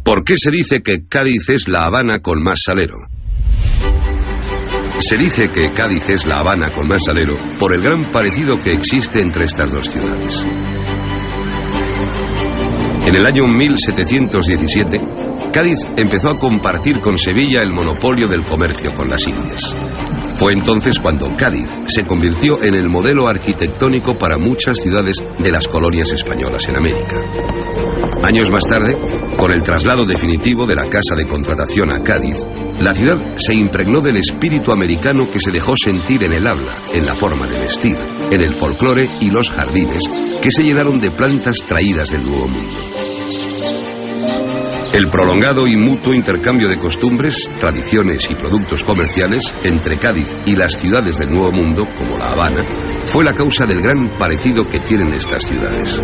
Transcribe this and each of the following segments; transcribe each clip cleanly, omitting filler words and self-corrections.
¿Por qué se dice que Cádiz es La Habana con más salero? Se dice que Cádiz es La Habana con más salero por el gran parecido que existe entre estas dos ciudades. En el año 1717, Cádiz empezó a compartir con Sevilla el monopolio del comercio con las Indias. Fue entonces cuando Cádiz se convirtió en el modelo arquitectónico para muchas ciudades de las colonias españolas en América. Años más tarde, con el traslado definitivo de la Casa de Contratación a Cádiz, la ciudad se impregnó del espíritu americano que se dejó sentir en el habla, en la forma de vestir, en el folclore y los jardines que se llenaron de plantas traídas del Nuevo Mundo. El prolongado y mutuo intercambio de costumbres, tradiciones y productos comerciales entre Cádiz y las ciudades del Nuevo Mundo, como La Habana, fue la causa del gran parecido que tienen estas ciudades.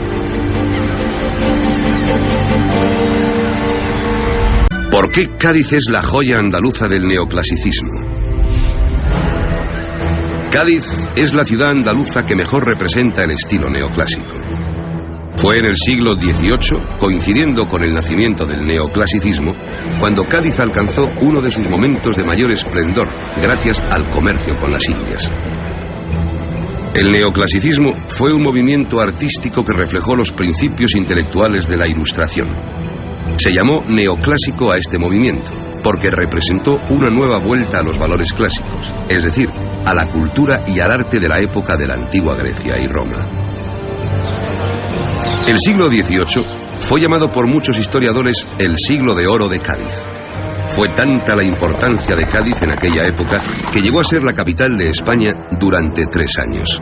¿Por qué Cádiz es la joya andaluza del neoclasicismo? Cádiz es la ciudad andaluza que mejor representa el estilo neoclásico. Fue en el siglo XVIII, coincidiendo con el nacimiento del neoclasicismo, cuando Cádiz alcanzó uno de sus momentos de mayor esplendor, gracias al comercio con las Indias. El neoclasicismo fue un movimiento artístico que reflejó los principios intelectuales de la Ilustración. Se llamó neoclásico a este movimiento, porque representó una nueva vuelta a los valores clásicos, es decir, a la cultura y al arte de la época de la antigua Grecia y Roma. El siglo XVIII fue llamado por muchos historiadores el siglo de oro de Cádiz. Fue tanta la importancia de Cádiz en aquella época que llegó a ser la capital de España durante 3 años.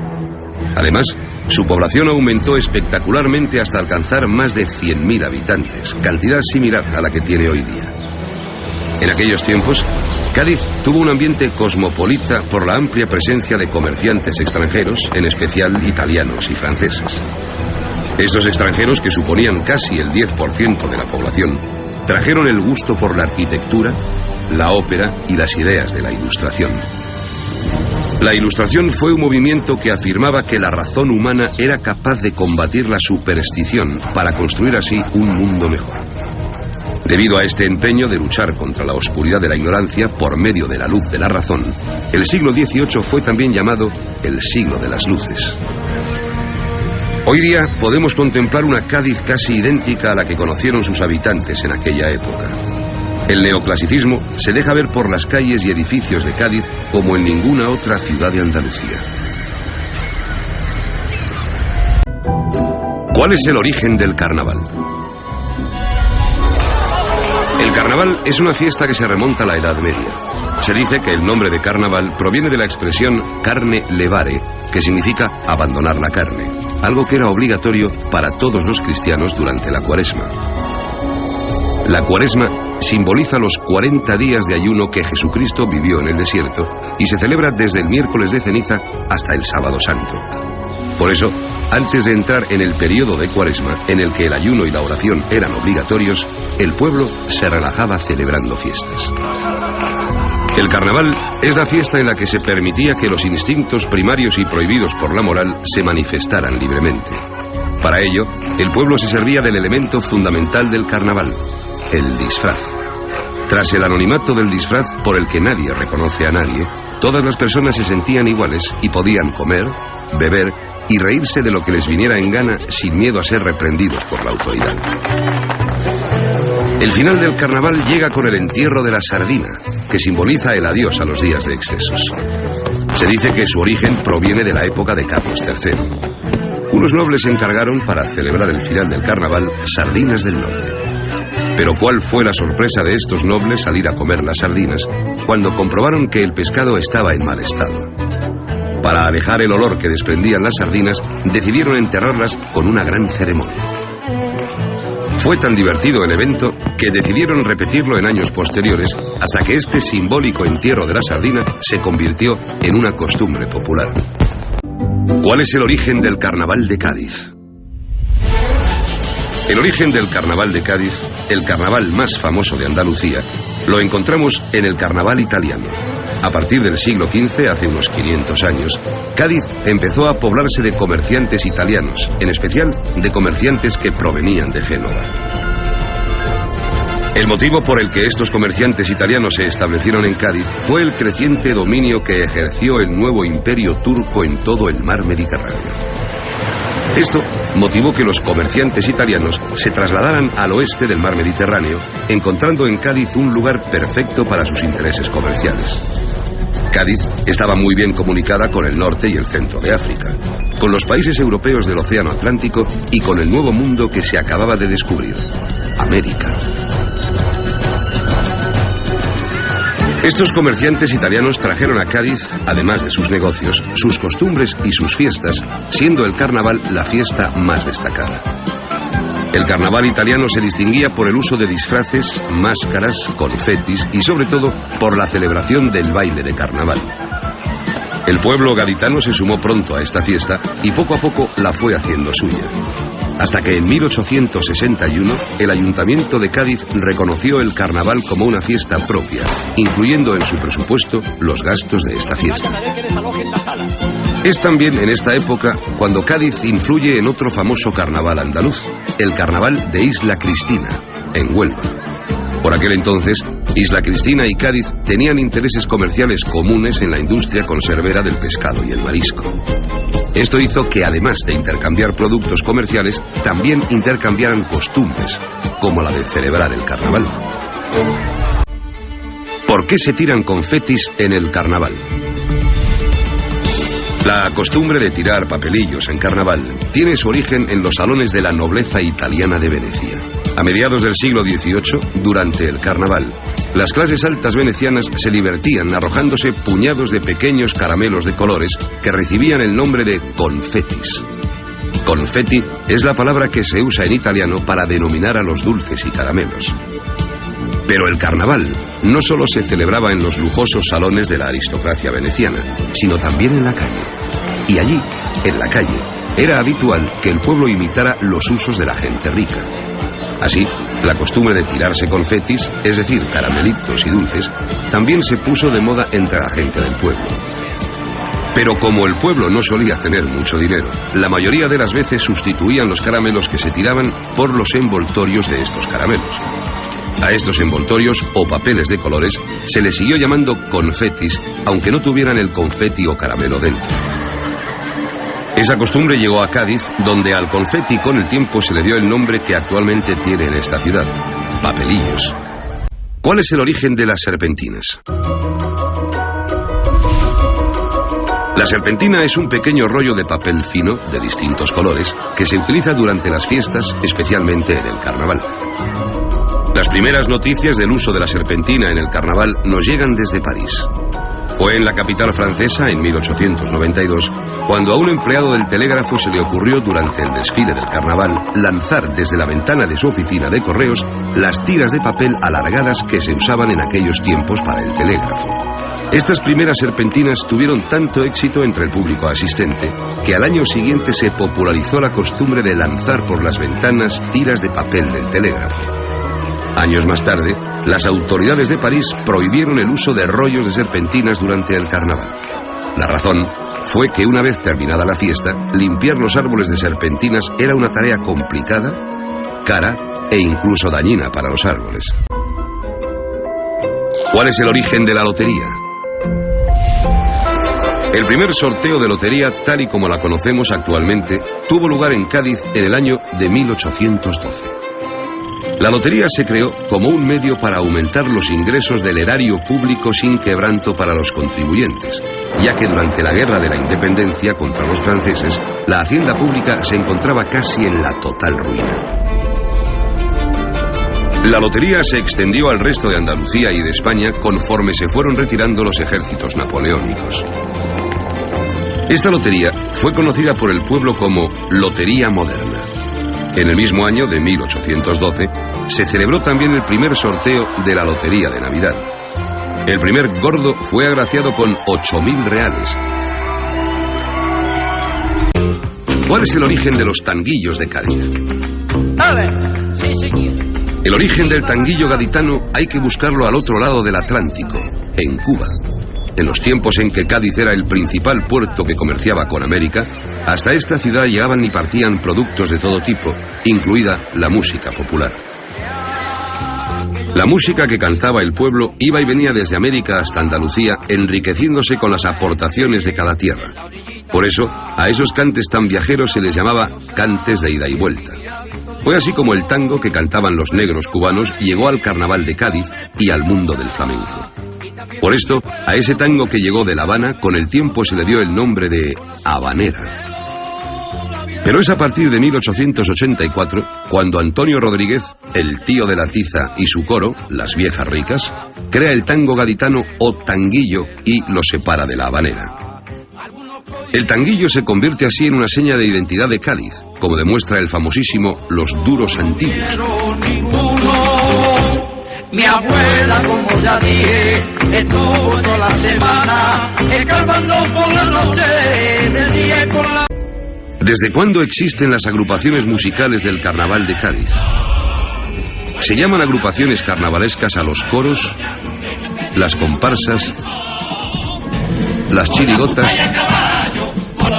Además, su población aumentó espectacularmente hasta alcanzar más de 100.000 habitantes, cantidad similar a la que tiene hoy día. En aquellos tiempos, Cádiz tuvo un ambiente cosmopolita por la amplia presencia de comerciantes extranjeros, en especial italianos y franceses. Estos extranjeros, que suponían casi el 10% de la población, trajeron el gusto por la arquitectura, la ópera y las ideas de la Ilustración. La Ilustración fue un movimiento que afirmaba que la razón humana era capaz de combatir la superstición para construir así un mundo mejor. Debido a este empeño de luchar contra la oscuridad de la ignorancia por medio de la luz de la razón, el siglo XVIII fue también llamado el siglo de las luces. Hoy día podemos contemplar una Cádiz casi idéntica a la que conocieron sus habitantes en aquella época. El neoclasicismo se deja ver por las calles y edificios de Cádiz como en ninguna otra ciudad de Andalucía. ¿Cuál es el origen del carnaval? El carnaval es una fiesta que se remonta a la Edad Media. Se dice que el nombre de carnaval proviene de la expresión carne levare, que significa abandonar la carne, algo que era obligatorio para todos los cristianos durante la Cuaresma. La Cuaresma simboliza los 40 días de ayuno que Jesucristo vivió en el desierto y se celebra desde el miércoles de ceniza hasta el sábado santo. Por eso, antes de entrar en el periodo de Cuaresma, en el que el ayuno y la oración eran obligatorios, el pueblo se relajaba celebrando fiestas. El carnaval es la fiesta en la que se permitía que los instintos primarios y prohibidos por la moral se manifestaran libremente. Para ello, el pueblo se servía del elemento fundamental del carnaval, el disfraz. Tras el anonimato del disfraz por el que nadie reconoce a nadie, todas las personas se sentían iguales y podían comer, beber y reírse de lo que les viniera en gana sin miedo a ser reprendidos por la autoridad. El final del carnaval llega con el entierro de la sardina, que simboliza el adiós a los días de excesos. Se dice que su origen proviene de la época de Carlos III. Unos nobles encargaron, para celebrar el final del carnaval, sardinas del norte. Pero ¿cuál fue la sorpresa de estos nobles salir a comer las sardinas cuando comprobaron que el pescado estaba en mal estado? Para alejar el olor que desprendían las sardinas, decidieron enterrarlas con una gran ceremonia. Fue tan divertido el evento que decidieron repetirlo en años posteriores hasta que este simbólico entierro de la sardina se convirtió en una costumbre popular. ¿Cuál es el origen del carnaval de Cádiz? El origen del carnaval de Cádiz, el carnaval más famoso de Andalucía, lo encontramos en el carnaval italiano. A partir del siglo XV, hace unos 500 años, Cádiz empezó a poblarse de comerciantes italianos, en especial de comerciantes que provenían de Génova. El motivo por el que estos comerciantes italianos se establecieron en Cádiz fue el creciente dominio que ejerció el nuevo imperio turco en todo el mar Mediterráneo. Esto motivó que los comerciantes italianos se trasladaran al oeste del mar Mediterráneo, encontrando en Cádiz un lugar perfecto para sus intereses comerciales. Cádiz estaba muy bien comunicada con el norte y el centro de África, con los países europeos del Océano Atlántico y con el nuevo mundo que se acababa de descubrir, América. Estos comerciantes italianos trajeron a Cádiz, además de sus negocios, sus costumbres y sus fiestas, siendo el carnaval la fiesta más destacada. El carnaval italiano se distinguía por el uso de disfraces, máscaras, confetis y sobre todo por la celebración del baile de carnaval. El pueblo gaditano se sumó pronto a esta fiesta y poco a poco la fue haciendo suya. Hasta que en 1861 el Ayuntamiento de Cádiz reconoció el carnaval como una fiesta propia, incluyendo en su presupuesto los gastos de esta fiesta. Es también en esta época cuando Cádiz influye en otro famoso carnaval andaluz, el carnaval de Isla Cristina, en Huelva. Por aquel entonces, Isla Cristina y Cádiz tenían intereses comerciales comunes en la industria conservera del pescado y el marisco. Esto hizo que, además de intercambiar productos comerciales, también intercambiaran costumbres, como la de celebrar el carnaval. ¿Por qué se tiran confetis en el carnaval? La costumbre de tirar papelillos en carnaval tiene su origen en los salones de la nobleza italiana de Venecia. A mediados del siglo XVIII, durante el carnaval, las clases altas venecianas se divertían arrojándose puñados de pequeños caramelos de colores que recibían el nombre de confetis. Confetti es la palabra que se usa en italiano para denominar a los dulces y caramelos. Pero el carnaval no solo se celebraba en los lujosos salones de la aristocracia veneciana, sino también en la calle. Y allí, en la calle, era habitual que el pueblo imitara los usos de la gente rica. Así, la costumbre de tirarse confetis, es decir, caramelitos y dulces, también se puso de moda entre la gente del pueblo. Pero como el pueblo no solía tener mucho dinero, la mayoría de las veces sustituían los caramelos que se tiraban por los envoltorios de estos caramelos. A estos envoltorios o papeles de colores se les siguió llamando confetis, aunque no tuvieran el confeti o caramelo dentro. Esa costumbre llegó a Cádiz, donde al confeti con el tiempo se le dio el nombre que actualmente tiene en esta ciudad: papelillos. ¿Cuál es el origen de las serpentinas? La serpentina es un pequeño rollo de papel fino, de distintos colores, que se utiliza durante las fiestas, especialmente en el carnaval. Las primeras noticias del uso de la serpentina en el carnaval nos llegan desde París. Fue en la capital francesa, en 1892, cuando a un empleado del telégrafo se le ocurrió durante el desfile del carnaval lanzar desde la ventana de su oficina de correos las tiras de papel alargadas que se usaban en aquellos tiempos para el telégrafo. Estas primeras serpentinas tuvieron tanto éxito entre el público asistente que al año siguiente se popularizó la costumbre de lanzar por las ventanas tiras de papel del telégrafo. Años más tarde, las autoridades de París prohibieron el uso de rollos de serpentinas durante el carnaval. La razón fue que una vez terminada la fiesta, limpiar los árboles de serpentinas era una tarea complicada, cara e incluso dañina para los árboles. ¿Cuál es el origen de la lotería? El primer sorteo de lotería, tal y como la conocemos actualmente, tuvo lugar en Cádiz en el año de 1812. La lotería se creó como un medio para aumentar los ingresos del erario público sin quebranto para los contribuyentes, ya que durante la Guerra de la Independencia contra los franceses, la hacienda pública se encontraba casi en la total ruina. La lotería se extendió al resto de Andalucía y de España conforme se fueron retirando los ejércitos napoleónicos. Esta lotería fue conocida por el pueblo como Lotería Moderna. En el mismo año de 1812 se celebró también el primer sorteo de la Lotería de Navidad. El primer gordo fue agraciado con 8.000 reales. ¿Cuál es el origen de los tanguillos de Cádiz? El origen del tanguillo gaditano hay que buscarlo al otro lado del Atlántico, en Cuba. En los tiempos en que Cádiz era el principal puerto que comerciaba con América, hasta esta ciudad llegaban y partían productos de todo tipo, incluida la música popular. La música que cantaba el pueblo iba y venía desde América hasta Andalucía, enriqueciéndose con las aportaciones de cada tierra. Por eso, a esos cantes tan viajeros se les llamaba cantes de ida y vuelta. Fue así como el tango que cantaban los negros cubanos llegó al carnaval de Cádiz y al mundo del flamenco. Por esto, a ese tango que llegó de La Habana, con el tiempo se le dio el nombre de habanera. Pero es a partir de 1884 cuando Antonio Rodríguez, el tío de la tiza, y su coro, Las Viejas Ricas, crea el tango gaditano o tanguillo y lo separa de la habanera. El tanguillo se convierte así en una seña de identidad de Cádiz, como demuestra el famosísimo Los Duros Antiguos. Mi abuela, como ya dije, estuvo toda la semana escarbando por la noche, del día y por la... ¿Desde cuándo existen las agrupaciones musicales del Carnaval de Cádiz? Se llaman agrupaciones carnavalescas a los coros, las comparsas, las chirigotas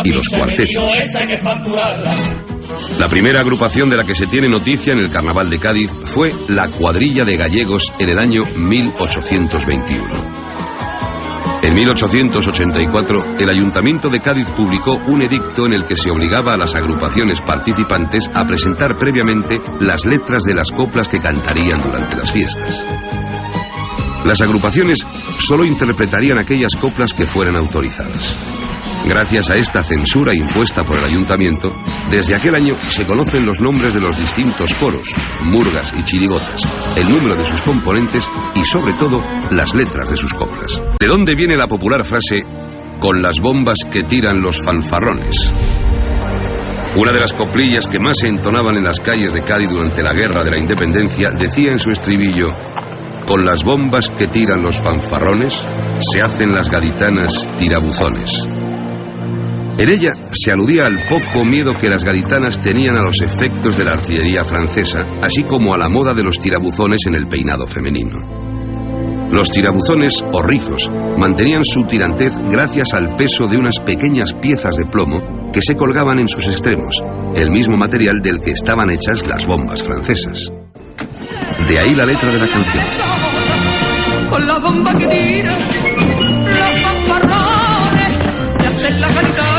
y los cuartetos. La primera agrupación de la que se tiene noticia en el Carnaval de Cádiz fue la Cuadrilla de Gallegos en el año 1821. En 1884, el Ayuntamiento de Cádiz publicó un edicto en el que se obligaba a las agrupaciones participantes a presentar previamente las letras de las coplas que cantarían durante las fiestas. Las agrupaciones solo interpretarían aquellas coplas que fueran autorizadas. Gracias a esta censura impuesta por el ayuntamiento, desde aquel año se conocen los nombres de los distintos coros, murgas y chirigotas, el número de sus componentes y, sobre todo, las letras de sus coplas. ¿De dónde viene la popular frase «con las bombas que tiran los fanfarrones»? Una de las coplillas que más se entonaban en las calles de Cádiz durante la Guerra de la Independencia decía en su estribillo «con las bombas que tiran los fanfarrones, se hacen las gaditanas tirabuzones». En ella se aludía al poco miedo que las gaditanas tenían a los efectos de la artillería francesa, así como a la moda de los tirabuzones en el peinado femenino. Los tirabuzones o rizos mantenían su tirantez gracias al peso de unas pequeñas piezas de plomo que se colgaban en sus extremos, el mismo material del que estaban hechas las bombas francesas. De ahí la letra de la canción. Con la bomba que tira, los fanfarrones, te hacen la gaditana.